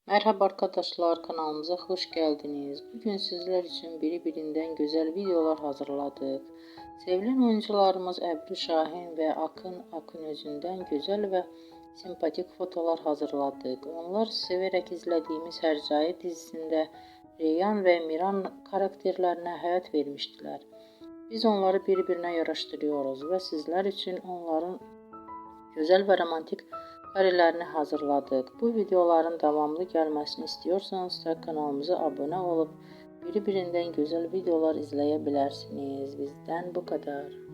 Merhaba arkadaşlar, kanalımıza hoş geldiniz. Bugün sizler için birbirinden güzel videolar hazırladık. Sevilen oyuncularımız Ebru Şahin ve Akın Akınözü'nden güzel ve sempatik fotolar hazırladık. Onlar severek izlediğimiz Hercai dizisinde Reyhan ve Miran karakterlerine hayat vermiştiler. Biz onları birbirine yaraştırıyoruz ve sizler için onların güzel ve romantik karelerini hazırladık. Bu videoların devamlı gelmesini istiyorsanız da kanalımıza abone olup birbirinden güzel videolar izleyebilirsiniz. Bizden bu kadar.